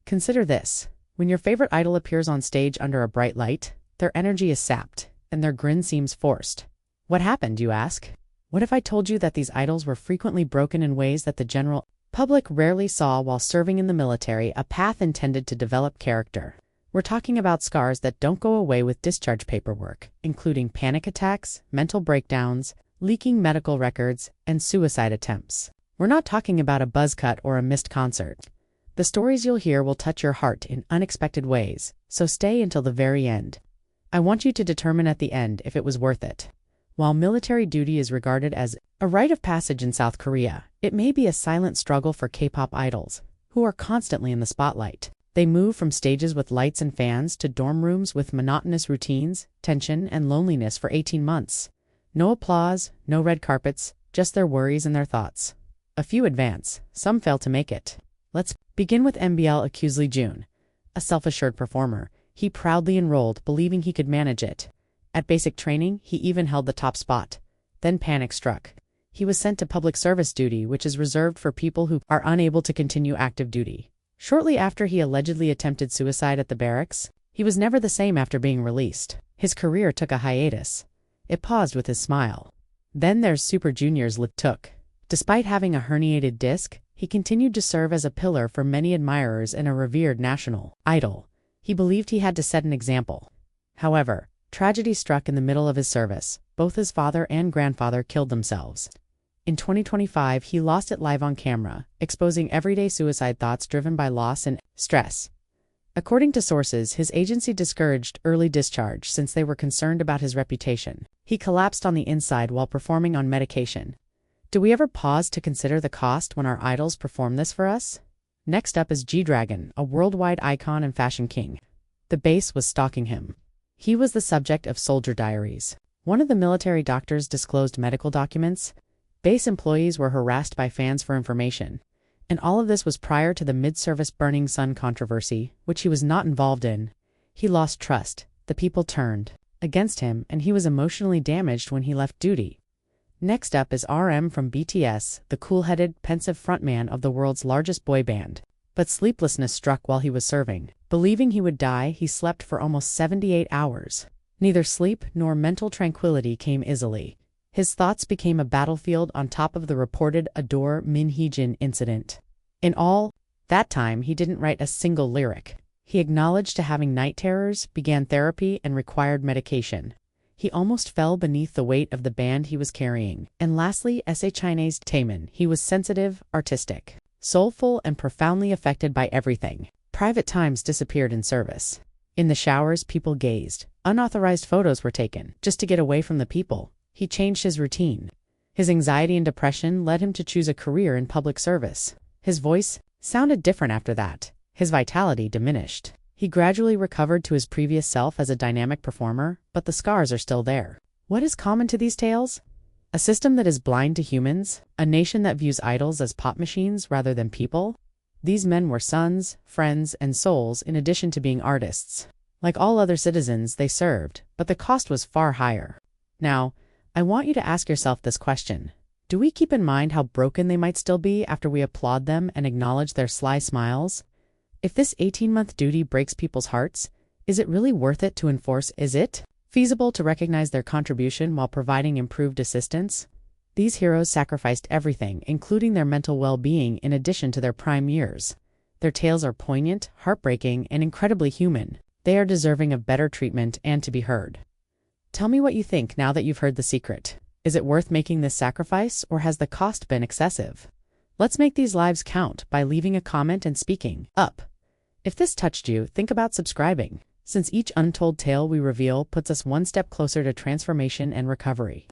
Consider this. When your favorite idol appears on stage under a bright light, their energy is sapped, and their grin seems forced. What happened, you ask? What if I told you that these idols were frequently broken in ways that the general public rarely saw while serving in the military, a path intended to develop character? We're talking about scars that don't go away with discharge paperwork, including panic attacks, mental breakdowns, leaking medical records, and suicide attempts. We're not talking about a buzz cut or a missed concert. The stories you'll hear will touch your heart in unexpected ways, so stay until the very end. I want you to determine at the end if it was worth it. While military duty is regarded as a rite of passage in South Korea, it may be a silent struggle for K-pop idols, who are constantly in the spotlight. They move from stages with lights and fans to dorm rooms with monotonous routines, tension, and loneliness for 18 months. No applause, no red carpets, just their worries and their thoughts. A few advance, some fail to make it. Let's begin with MBL Akuzli Jun, a self-assured performer. He proudly enrolled, believing he could manage it. At basic training, he even held the top spot. Then panic struck. He was sent to public service duty, which is reserved for people who are unable to continue active duty. Shortly after he allegedly attempted suicide at the barracks, he was never the same after being released. His career took a hiatus. It paused with his smile. Then there's Super Junior's Lit Took. Despite having a herniated disc, he continued to serve as a pillar for many admirers and a revered national idol. He believed he had to set an example. However, tragedy struck in the middle of his service. Both his father and grandfather killed themselves. In 2025, he lost it live on camera, exposing everyday suicide thoughts driven by loss and stress. According to sources, his agency discouraged early discharge since they were concerned about his reputation. He collapsed on the inside while performing on medication. Do we ever pause to consider the cost when our idols perform this for us? Next up is G-Dragon, a worldwide icon and fashion king. The base was stalking him. He was the subject of soldier diaries. One of the military doctors disclosed medical documents. Base employees were harassed by fans for information. And all of this was prior to the mid-service Burning Sun controversy, which he was not involved in. He lost trust. The people turned against him, and he was emotionally damaged when he left duty. Next up is RM from BTS, the cool-headed, pensive frontman of the world's largest boy band. But sleeplessness struck while he was serving. Believing he would die, he slept for almost 78 hours. Neither sleep nor mental tranquility came easily. His thoughts became a battlefield on top of the reported Adore Min Hee-jin incident. In all that time, he didn't write a single lyric. He acknowledged to having night terrors, began therapy, and required medication. He almost fell beneath the weight of the band he was carrying. And lastly, S.A. Chinese Taemin. He was sensitive, artistic, soulful, and profoundly affected by everything. Private times disappeared in service. In the showers, people gazed. Unauthorized photos were taken, just to get away from the people. He changed his routine. His anxiety and depression led him to choose a career in public service. His voice sounded different after that. His vitality diminished. He gradually recovered to his previous self as a dynamic performer, but the scars are still there. What is common to these tales? A system that is blind to humans? A nation that views idols as pop machines rather than people? These men were sons, friends, and souls in addition to being artists. Like all other citizens, they served, but the cost was far higher. Now, I want you to ask yourself this question. Do we keep in mind how broken they might still be after we applaud them and acknowledge their sly smiles? If this 18-month duty breaks people's hearts, is it really worth it to enforce? Is it feasible to recognize their contribution while providing improved assistance? These heroes sacrificed everything, including their mental well-being in addition to their prime years. Their tales are poignant, heartbreaking, and incredibly human. They are deserving of better treatment and to be heard. Tell me what you think now that you've heard the secret. Is it worth making this sacrifice, or has the cost been excessive? Let's make these lives count by leaving a comment and speaking up. If this touched you, think about subscribing, since each untold tale we reveal puts us one step closer to transformation and recovery.